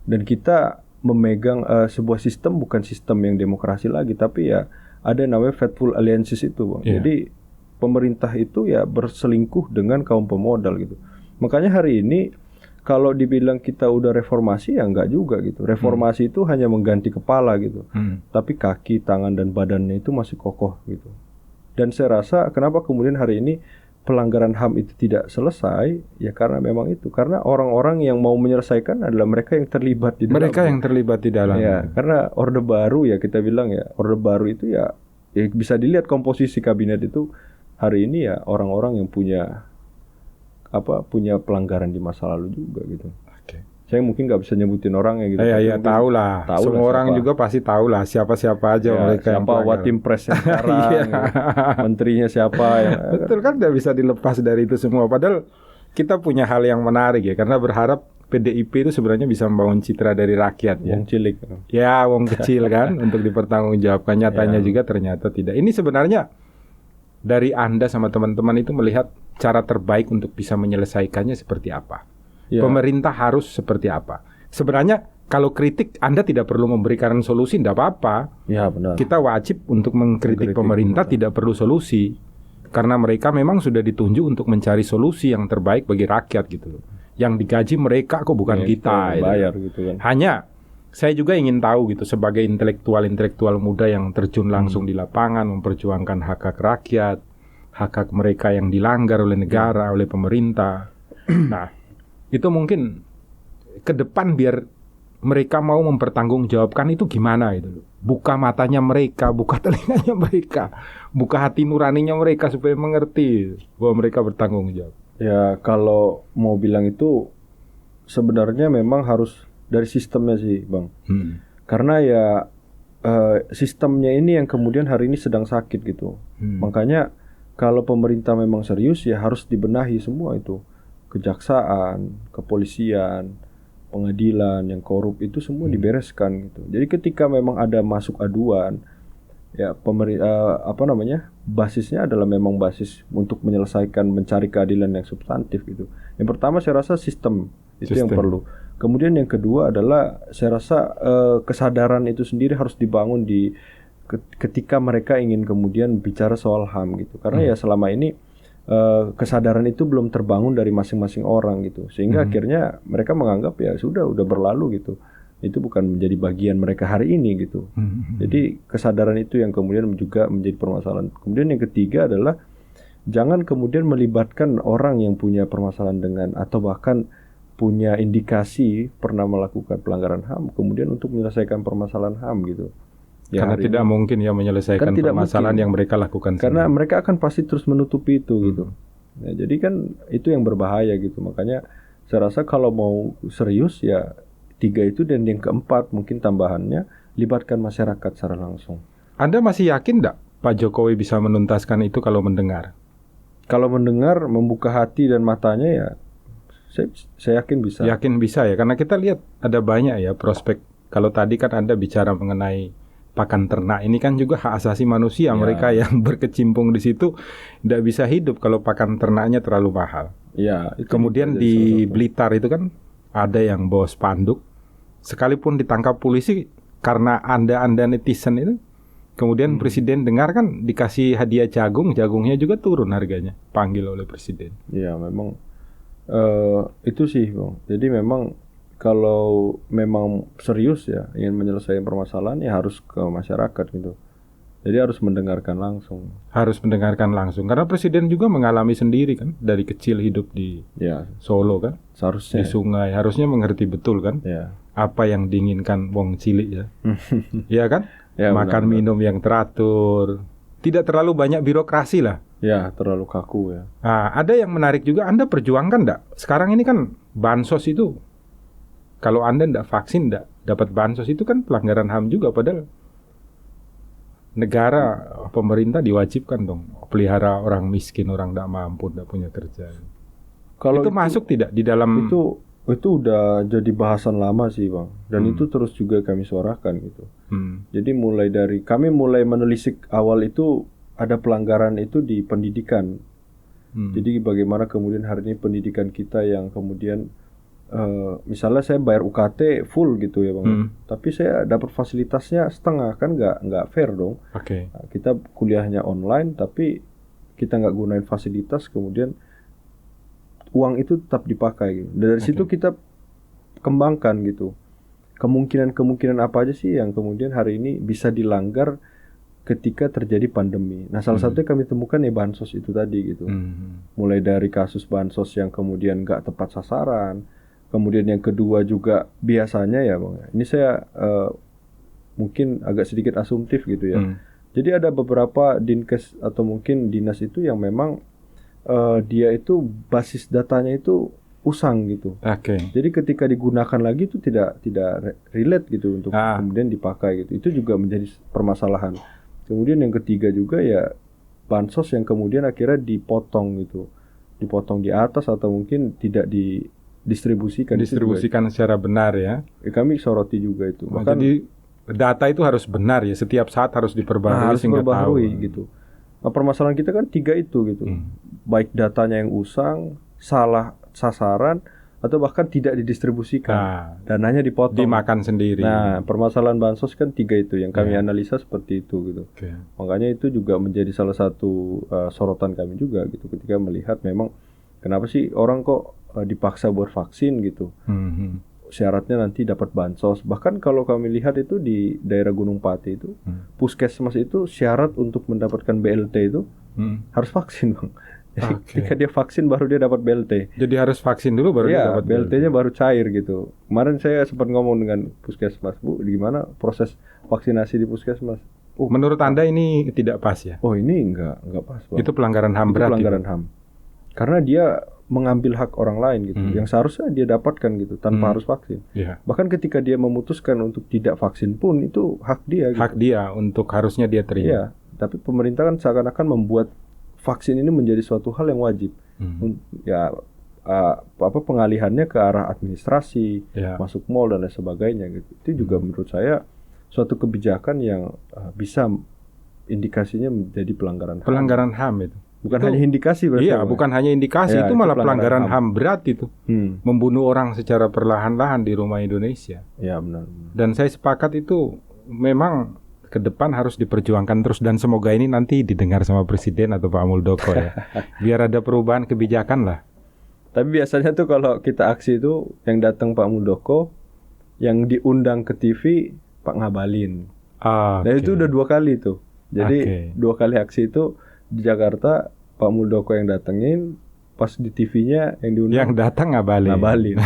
Dan kita memegang sebuah sistem, bukan sistem yang demokrasi lagi, tapi ya ada namanya faithful alliances itu, Bang. Jadi pemerintah itu ya berselingkuh dengan kaum pemodal gitu. Makanya hari ini kalau dibilang kita udah reformasi ya enggak juga gitu. Reformasi itu hanya mengganti kepala gitu. Tapi kaki, tangan dan badannya itu masih kokoh gitu. Dan saya rasa kenapa kemudian hari ini pelanggaran HAM itu tidak selesai ya karena memang itu. Karena orang-orang yang mau menyelesaikan adalah mereka yang terlibat di dalam. Mereka yang terlibat di dalam. Ya, karena Orde Baru ya kita bilang ya, Orde Baru itu ya bisa dilihat komposisi kabinet itu hari ini ya orang-orang yang punya pelanggaran di masa lalu juga gitu. Saya mungkin nggak bisa nyebutin orangnya gitu. Iya, tahu lah. Semua orang juga pasti tahu lah siapa-siapa aja mereka yang siapa Watim Pres yang sekarang, gitu. Menterinya siapa yang betul kan nggak bisa dilepas dari itu semua. Padahal kita punya hal yang menarik ya, karena berharap PDIP itu sebenarnya bisa membangun citra dari rakyat ya. Wong cilik. Ya, wong kecil kan untuk dipertanggungjawabkan. Nyatanya juga ternyata tidak. Ini sebenarnya dari Anda sama teman-teman itu melihat cara terbaik untuk bisa menyelesaikannya seperti apa? Pemerintah harus seperti apa? Sebenarnya kalau kritik Anda tidak perlu memberikan solusi, tidak apa-apa. Ya benar. Kita wajib untuk mengkritik Mengkritik pemerintah, pemerintah. tidak perlu solusi. Karena mereka memang sudah ditunjuk untuk mencari solusi yang terbaik bagi rakyat gitu loh. Yang digaji mereka kok bukan Ya, kita. yang bayar gitu kan. Hanya saya juga ingin tahu gitu sebagai intelektual muda yang terjun langsung di lapangan memperjuangkan hak-hak rakyat, hak-hak mereka yang dilanggar oleh negara, oleh pemerintah. Nah, itu mungkin ke depan biar mereka mau mempertanggungjawabkan itu gimana itu loh. Buka matanya mereka, buka telinganya mereka, buka hati nuraninya mereka supaya mengerti bahwa mereka bertanggung jawab. Ya kalau mau bilang itu sebenarnya memang harus dari sistemnya sih Bang. Karena ya sistemnya ini yang kemudian hari ini sedang sakit gitu. Makanya kalau pemerintah memang serius ya harus dibenahi semua itu. Kejaksaan, kepolisian, pengadilan yang korup itu semua dibereskan gitu. Jadi ketika memang ada masuk aduan ya basisnya adalah memang basis untuk menyelesaikan mencari keadilan yang substantif gitu. Yang pertama saya rasa sistem itu yang perlu. Kemudian yang kedua adalah saya rasa kesadaran itu sendiri harus dibangun di ketika mereka ingin kemudian bicara soal HAM gitu. Karena ya selama ini kesadaran itu belum terbangun dari masing-masing orang gitu. Sehingga akhirnya mereka menganggap ya sudah berlalu gitu. Itu bukan menjadi bagian mereka hari ini gitu. Jadi kesadaran itu yang kemudian juga menjadi permasalahan. Kemudian yang ketiga adalah jangan kemudian melibatkan orang yang punya permasalahan dengan atau bahkan punya indikasi pernah melakukan pelanggaran HAM kemudian untuk menyelesaikan permasalahan HAM gitu. Ya, Karena tidak mungkin ya menyelesaikan permasalahan yang mereka lakukan. Karena mereka akan pasti terus menutupi itu gitu. Ya, jadi kan itu yang berbahaya gitu. Makanya saya rasa kalau mau serius ya 3 itu dan yang keempat mungkin tambahannya libatkan masyarakat secara langsung. Anda masih yakin enggak Pak Jokowi bisa menuntaskan itu kalau mendengar? Kalau mendengar, membuka hati dan matanya ya saya yakin bisa. Yakin bisa ya, karena kita lihat ada banyak ya prospek. Kalau tadi kan Anda bicara mengenai pakan ternak, ini kan juga hak asasi manusia. Mereka yang berkecimpung di situ tidak bisa hidup kalau pakan ternaknya terlalu mahal. Ya, itu kemudian di Blitar itu kan ada yang bawa spanduk, sekalipun ditangkap polisi karena anda netizen itu, kemudian presiden dengar kan dikasih hadiah jagungnya juga turun harganya, panggil oleh presiden. Ya memang itu sih Bang. Jadi memang kalau memang serius ya ingin menyelesaikan permasalahan ya harus ke masyarakat gitu. Jadi harus mendengarkan langsung. Harus mendengarkan langsung karena presiden juga mengalami sendiri kan, dari kecil hidup di Solo kan, seharusnya di sungai, harusnya mengerti betul kan apa yang diinginkan wong cilik ya. Iya kan? Ya, makan minum yang teratur, tidak terlalu banyak birokrasi lah. Ya, terlalu kaku ya. Nah, ada yang menarik juga, Anda perjuangkan enggak? Sekarang ini kan bansos itu, kalau Anda enggak vaksin, enggak dapat bansos itu kan pelanggaran HAM juga, padahal negara, pemerintah diwajibkan dong pelihara orang miskin, orang enggak mampu, enggak punya kerja. Kalau itu masuk tidak di dalam itu udah jadi bahasan lama sih Bang, dan itu terus juga kami suarakan gitu. Jadi kami mulai menelisik awal itu ada pelanggaran itu di pendidikan. Jadi bagaimana kemudian hari ini pendidikan kita yang kemudian misalnya saya bayar UKT full gitu ya Bang, tapi saya dapat fasilitasnya setengah, kan nggak fair dong. Nah, kita kuliahnya online tapi kita nggak gunain fasilitas, kemudian uang itu tetap dipakai gitu. Dari situ kita kembangkan gitu. Kemungkinan apa aja sih yang kemudian hari ini bisa dilanggar ketika terjadi pandemi. Nah, salah satunya kami temukan ya bansos itu tadi gitu. Mulai dari kasus bansos yang kemudian nggak tepat sasaran. Kemudian yang kedua juga biasanya ya Bang, ini saya mungkin agak sedikit asumtif gitu ya. Jadi ada beberapa dinkes atau mungkin dinas itu yang memang dia itu basis datanya itu usang gitu. Jadi ketika digunakan lagi itu tidak relate gitu untuk kemudian dipakai gitu. Itu juga menjadi permasalahan. Kemudian yang ketiga juga ya bansos yang kemudian akhirnya dipotong gitu. Dipotong di atas atau mungkin tidak didistribusikan secara benar ya. Kami soroti juga itu. Bahkan, jadi data itu harus benar ya, setiap saat harus diperbarui sehingga tahu gitu. Nah, permasalahan kita kan 3 itu gitu. Baik datanya yang usang, salah sasaran, atau bahkan tidak didistribusikan. Nah, Dananya dipotong. dimakan sendiri. Nah, permasalahan bansos kan 3 itu yang kami Ya. analisa seperti itu gitu. Oke. Makanya itu juga menjadi salah satu sorotan kami juga gitu ketika melihat memang kenapa sih orang kok dipaksa buat vaksin gitu. Mhm. Syaratnya nanti dapat bansos. Bahkan kalau kami lihat itu di daerah Gunung Pati itu, puskesmas itu syarat untuk mendapatkan BLT itu harus vaksin, Bang. Jadi Oke. ketika dia vaksin baru dia dapat BLT. Jadi harus vaksin dulu baru dia Iya, dapat BLT-nya baru cair gitu. Kemarin saya sempat ngomong dengan puskesmas, Bu, gimana proses vaksinasi di puskesmas? Oh, Menurut Anda ini tidak pas ya? oh ini enggak pas, Bang. Itu pelanggaran HAM Itu berat. pelanggaran HAM. Karena dia mengambil hak orang lain gitu, yang seharusnya dia dapatkan gitu tanpa harus vaksin. Iya. Bahkan ketika dia memutuskan untuk tidak vaksin pun itu hak dia gitu. Hak dia untuk harusnya dia terima. Iya, tapi pemerintah kan seakan-akan membuat vaksin ini menjadi suatu hal yang wajib. Ya pengalihannya ke arah administrasi, Ya. masuk mall dan lain sebagainya gitu. Itu juga menurut saya suatu kebijakan yang bisa indikasinya menjadi pelanggaran HAM. Pelanggaran HAM itu. Bukan Itu- hanya indikasi berarti. Iya, Bang. bukan hanya indikasi, Ya, itu itu malah pelanggaran pelanggaran HAM berat itu. Membunuh orang secara perlahan-lahan di rumah Indonesia. Ya benar. Dan saya sepakat itu memang ke depan harus diperjuangkan terus dan semoga ini nanti didengar sama Presiden atau Pak Muldoko ya. Biar ada perubahan kebijakan lah. Tapi biasanya tuh kalau kita aksi itu yang datang Pak Muldoko, yang diundang ke TV Pak Ngabalin. Nah itu udah 2 kali tuh. Jadi Oke. 2 kali aksi itu di Jakarta Pak Muldoko yang datengin, pas di TV-nya yang diundang Yang datang Ngabalin. Ngabalin.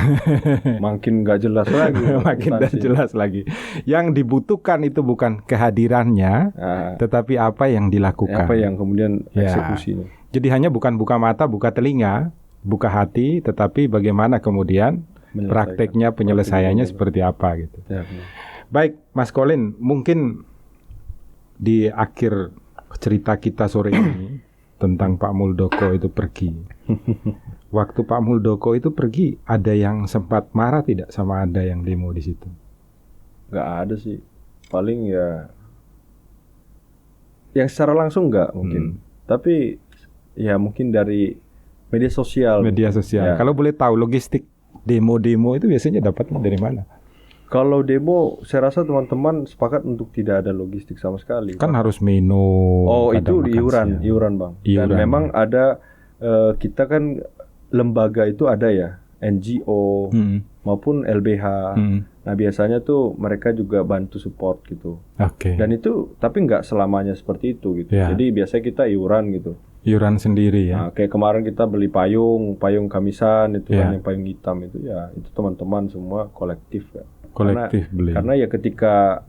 Makin nggak jelas lagi. Makin tidak substansi. jelas lagi. Yang dibutuhkan itu bukan kehadirannya, Nah, tetapi apa yang dilakukan. apa yang kemudian Ya. eksekusinya? Jadi hanya bukan buka mata, buka telinga, buka hati, tetapi bagaimana kemudian Menyelesaikan. prakteknya, penyelesaiannya seperti apa gitu. Ya, benar. Baik, Mas Colin, mungkin di akhir cerita kita sore ini tentang Pak Muldoko itu pergi. Waktu Pak Muldoko itu pergi, ada yang sempat marah tidak sama Anda yang demo di situ? Nggak ada sih. Paling ya yang secara langsung nggak mungkin. Tapi ya mungkin dari media sosial. Media sosial. Ya. Kalau boleh tahu logistik demo-demo itu biasanya dapatnya dari mana? Kalau demo, saya rasa teman-teman sepakat untuk tidak ada logistik sama sekali. Kan harus minum. Oh itu kadang makan iuran, siang. iuran Bang. Iuran. Dan memang ada kita kan lembaga itu ada ya, NGO maupun LBH. Nah biasanya tuh mereka juga bantu support gitu. Oke. Dan itu tapi nggak selamanya seperti itu gitu. Ya. Jadi biasanya kita iuran gitu. Iuran sendiri ya. Nah, kayak kemarin kita beli payung kamisan itu Ya. kan yang payung hitam itu ya itu teman-teman semua kolektif ya. Kolektif beli. Karena ya ketika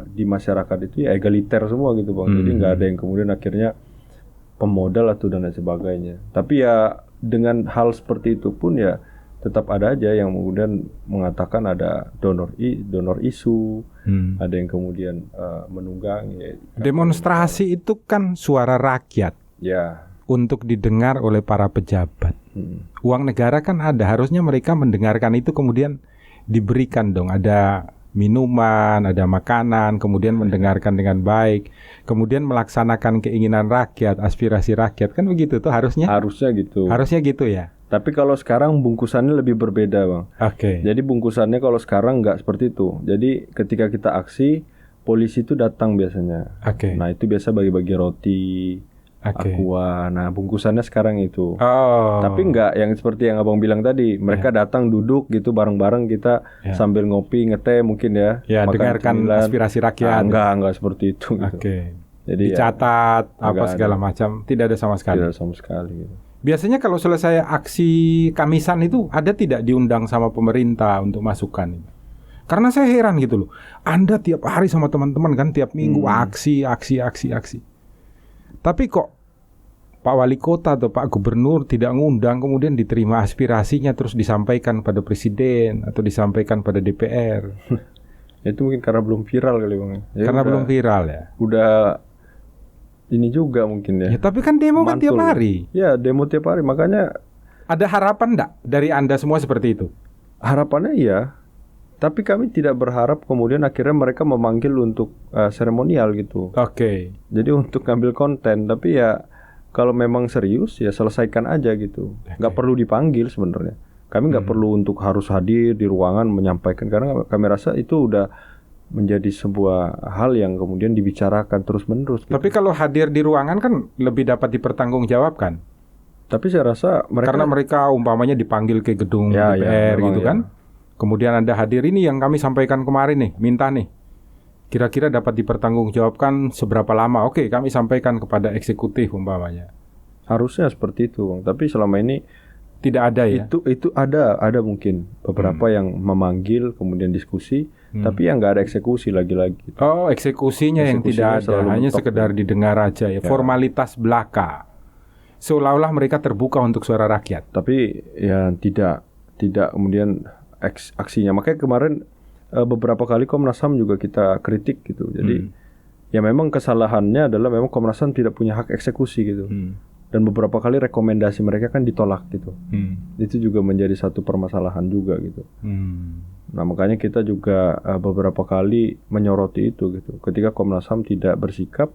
di masyarakat itu ya egaliter semua gitu Bang. Jadi nggak ada yang kemudian akhirnya pemodal atau dan lain sebagainya. Tapi ya dengan hal seperti itu pun ya tetap ada aja yang kemudian mengatakan ada donor isu, ada yang kemudian menunggangi. Demonstrasi itu kan suara rakyat Ya. untuk didengar oleh para pejabat. Uang negara kan ada, harusnya mereka mendengarkan itu kemudian diberikan dong, ada minuman, ada makanan, kemudian mendengarkan dengan baik, kemudian melaksanakan keinginan rakyat, aspirasi rakyat, kan begitu tuh harusnya. Harusnya gitu. Harusnya gitu ya. Tapi kalau sekarang bungkusannya lebih berbeda Bang. Oke. Jadi bungkusannya kalau sekarang nggak seperti itu. Jadi ketika kita aksi, polisi itu datang biasanya. Oke. Nah itu biasa bagi-bagi roti, Oke. aqua. Nah bungkusannya sekarang itu. Oh. Tapi nggak yang seperti yang abang bilang tadi. Mereka datang duduk gitu bareng-bareng kita Ya. sambil ngopi, ngeteh mungkin ya. Ya, makan dengarkan cemilan. aspirasi rakyat. Enggak seperti itu. Gitu. Oke. Jadi Dicatat apa nggak segala ada. macam, tidak ada sama sekali. tidak sama sekali. Gitu. Biasanya kalau selesai aksi Kamisan itu ada tidak diundang sama pemerintah untuk masukan? Karena saya heran gitu loh. Anda tiap hari sama teman-teman kan tiap minggu aksi. Tapi kok Pak Wali Kota atau Pak Gubernur tidak ngundang, kemudian diterima aspirasinya terus disampaikan pada Presiden atau disampaikan pada DPR. Itu mungkin karena belum viral kali Bang. Ya Karena udah- belum viral ya. Udah ini juga mungkin Ya tapi kan demo kan tiap Mantul. hari. Ya demo tiap hari, makanya Ada harapan enggak dari Anda semua seperti itu? harapannya iya. Tapi kami tidak berharap kemudian akhirnya mereka memanggil untuk seremonial gitu. Oke. Jadi untuk ngambil konten, tapi ya kalau memang serius ya selesaikan aja gitu. Nggak perlu dipanggil sebenarnya. Kami nggak perlu untuk harus hadir di ruangan menyampaikan, karena kami rasa itu udah menjadi sebuah hal yang kemudian dibicarakan terus-menerus. Gitu. Tapi kalau hadir di ruangan kan lebih dapat dipertanggungjawabkan. Tapi saya rasa Karena mereka umpamanya dipanggil ke gedung Ya, DPR memang gitu kan. Kemudian Anda hadir, ini yang kami sampaikan kemarin nih, minta nih. Kira-kira dapat dipertanggungjawabkan seberapa lama? Oke, kami sampaikan kepada eksekutif umpamanya. Harusnya seperti itu, Bang. Tapi selama ini Tidak ada ya? itu ada mungkin beberapa yang memanggil kemudian diskusi, tapi yang nggak ada eksekusi lagi-lagi. Oh, eksekusinya yang Eksekusinya tidak ada, selalu hanya mentok. sekedar didengar aja ya. Formalitas belaka. Seolah-olah mereka terbuka untuk suara rakyat. Tapi ya tidak kemudian aksinya. Makanya kemarin beberapa kali Komnas HAM juga kita kritik gitu. Jadi ya memang kesalahannya adalah memang Komnas HAM tidak punya hak eksekusi gitu. Dan beberapa kali rekomendasi mereka kan ditolak gitu. Itu juga menjadi satu permasalahan juga gitu. Nah makanya kita juga beberapa kali menyoroti itu gitu. Ketika Komnas HAM tidak bersikap,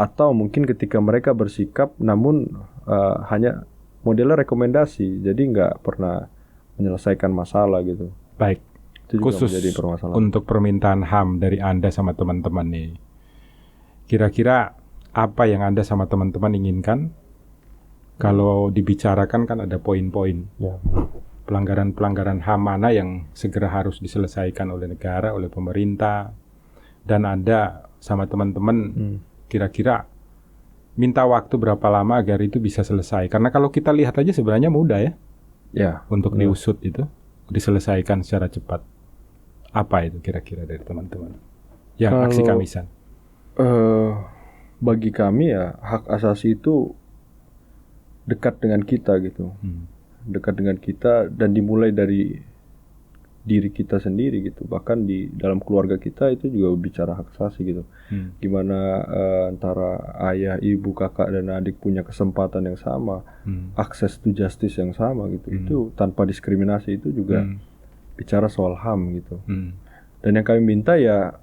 atau mungkin ketika mereka bersikap namun hanya modelnya rekomendasi, jadi nggak pernah menyelesaikan masalah gitu. Baik. Itu juga Khusus menjadi permasalahan. untuk permintaan HAM dari Anda sama teman-teman nih. Kira-kira apa yang Anda sama teman-teman inginkan? Kalau dibicarakan kan ada poin-poin. Ya. Pelanggaran-pelanggaran HAM mana yang segera harus diselesaikan oleh negara, oleh pemerintah. Dan Anda sama teman-teman kira-kira minta waktu berapa lama agar itu bisa selesai? Karena kalau kita lihat aja sebenarnya mudah ya. Ya. Untuk diusut itu, diselesaikan secara cepat. Apa itu kira-kira dari teman-teman? Yang aksi Kamisan. Bagi kami ya hak asasi itu dekat dengan kita gitu. Dekat dengan kita dan dimulai dari diri kita sendiri gitu. Bahkan di dalam keluarga kita itu juga bicara hak asasi gitu. Gimana antara ayah, ibu, kakak dan adik punya kesempatan yang sama, akses to justice yang sama gitu. Itu tanpa diskriminasi, itu juga bicara soal HAM gitu. Dan yang kami minta ya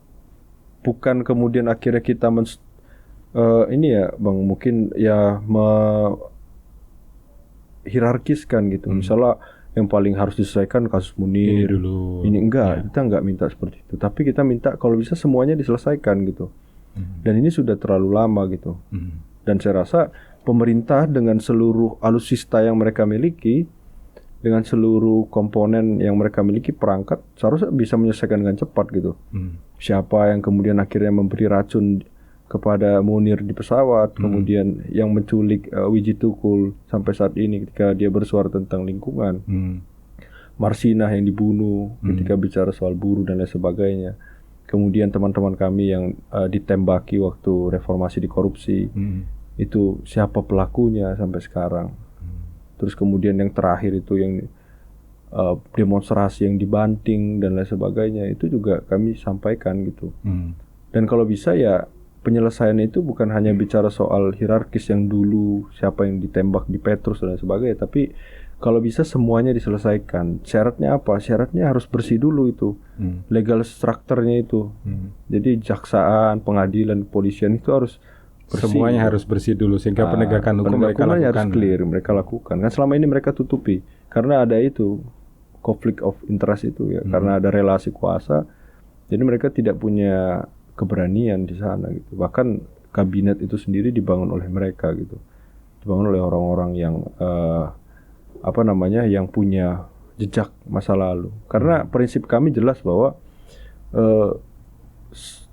bukan kemudian akhirnya kita ini ya Bang, mungkin ya hierarkiskan gitu. Misalnya yang paling harus diselesaikan kasus Munir dulu. Ini enggak, kita enggak minta seperti itu. Tapi kita minta kalau bisa semuanya diselesaikan gitu. Dan ini sudah terlalu lama gitu. Dan saya rasa pemerintah dengan seluruh alutsista yang mereka miliki, dengan seluruh komponen yang mereka miliki, perangkat, seharusnya bisa menyelesaikan dengan cepat gitu. Siapa yang kemudian akhirnya memberi racun kepada Munir di pesawat, kemudian yang menculik Wiji Tukul sampai saat ini ketika dia bersuara tentang lingkungan, Marsinah yang dibunuh ketika bicara soal buruh dan lain sebagainya, kemudian teman-teman kami yang ditembaki waktu reformasi di korupsi, itu siapa pelakunya sampai sekarang. Terus kemudian yang terakhir itu yang demonstrasi yang dibanting dan lain sebagainya, itu juga kami sampaikan gitu. Dan kalau bisa ya penyelesaian itu bukan hanya bicara soal hierarkis yang dulu, siapa yang ditembak di Petrus dan sebagainya, tapi kalau bisa semuanya diselesaikan. Syaratnya apa? Syaratnya harus bersih dulu itu, legal structure-nya itu. Jadi jaksaan, pengadilan, kepolisian itu harus bersih. Semuanya harus bersih dulu sehingga penegakan hukum mereka lakukan. Harus clear, mereka lakukan. Kan selama ini mereka tutupi karena ada itu conflict of interest itu ya, karena ada relasi kuasa. Jadi mereka tidak punya keberanian di sana gitu. Bahkan kabinet itu sendiri dibangun oleh mereka gitu. Dibangun oleh orang-orang yang yang punya jejak masa lalu. Karena prinsip kami jelas bahwa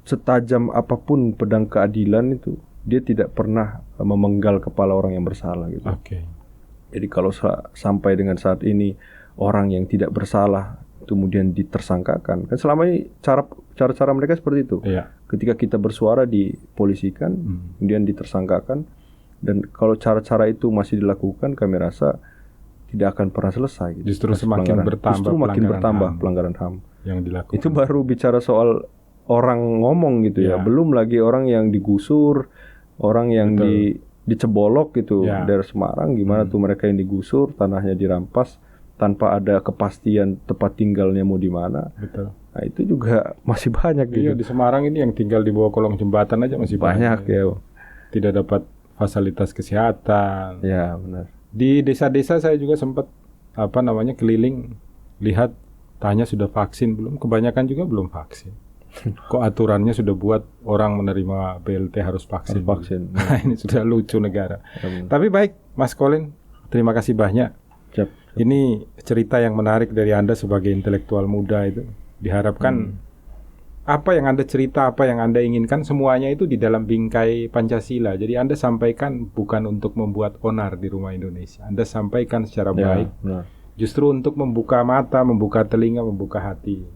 setajam apapun pedang keadilan itu, dia tidak pernah memenggal kepala orang yang bersalah gitu. Jadi kalau sampai dengan saat ini orang yang tidak bersalah kemudian ditersangkakan, kan selama ini cara mereka seperti itu. Ketika kita bersuara dipolisikan, kemudian ditersangkakan, dan kalau cara-cara itu masih dilakukan, kami rasa tidak akan pernah selesai. Gitu. Justru semakin bertambah pelanggaran HAM yang dilakukan. Itu baru bicara soal orang ngomong gitu ya, belum lagi orang yang digusur, orang yang dicebolok gitu. Dari Semarang, gimana tuh mereka yang digusur, tanahnya dirampas tanpa ada kepastian tempat tinggalnya mau di mana. Nah itu juga masih banyak gitu. Iya, di Semarang ini yang tinggal di bawah kolong jembatan aja masih banyak ya. Tidak dapat fasilitas kesehatan. Ya benar. Di desa-desa saya juga sempat keliling, lihat, tanya sudah vaksin belum? Kebanyakan juga belum vaksin. Kok aturannya sudah buat orang menerima BLT harus vaksin? Nah, ini sudah lucu negara. Tapi baik, Mas Colin, terima kasih banyak. Siap. Ini cerita yang menarik dari Anda sebagai intelektual muda itu. Diharapkan apa yang Anda cerita, apa yang Anda inginkan, semuanya itu di dalam bingkai Pancasila. Jadi Anda sampaikan bukan untuk membuat onar di rumah Indonesia. Anda sampaikan secara baik. Justru untuk membuka mata, membuka telinga, membuka hati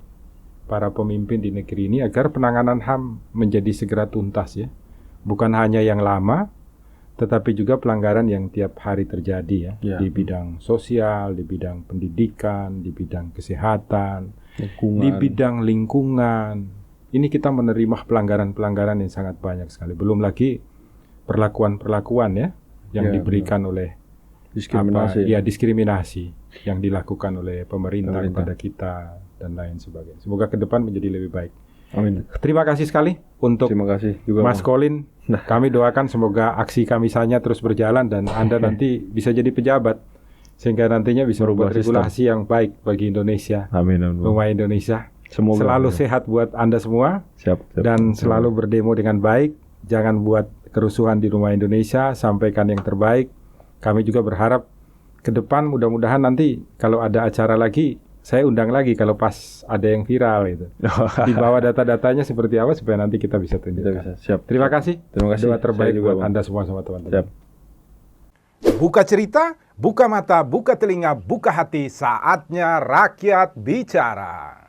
para pemimpin di negeri ini agar penanganan HAM menjadi segera tuntas ya. Bukan hanya yang lama, tetapi juga pelanggaran yang tiap hari terjadi ya. Di bidang sosial, di bidang pendidikan, di bidang kesehatan, di bidang lingkungan. Ini kita menerima pelanggaran-pelanggaran yang sangat banyak sekali. Belum lagi perlakuan-perlakuan ya yang diberikan oleh diskriminasi yang dilakukan oleh pemerintah kepada kita dan lain sebagainya. Semoga ke depan menjadi lebih baik. Amin. Terima kasih sekali untuk Terima kasih juga, Mas Colin. Kami doakan semoga aksi kamisanya terus berjalan dan Anda nanti bisa jadi pejabat sehingga nantinya bisa membuat regulasi yang baik bagi Indonesia. Amin. Rumah Indonesia. Semoga selalu sehat buat Anda semua. Siap. Dan selalu berdemo dengan baik. Jangan buat kerusuhan di rumah Indonesia. Sampaikan yang terbaik. Kami juga berharap ke depan mudah-mudahan nanti kalau ada acara lagi, saya undang lagi kalau pas ada yang viral itu. Di bawah data-datanya seperti apa supaya nanti kita bisa tunjukkan. Siap. Terima kasih. Doa terbaik buat Anda semua sama teman-teman. Siap. Buka cerita, buka mata, buka telinga, buka hati, saatnya rakyat bicara.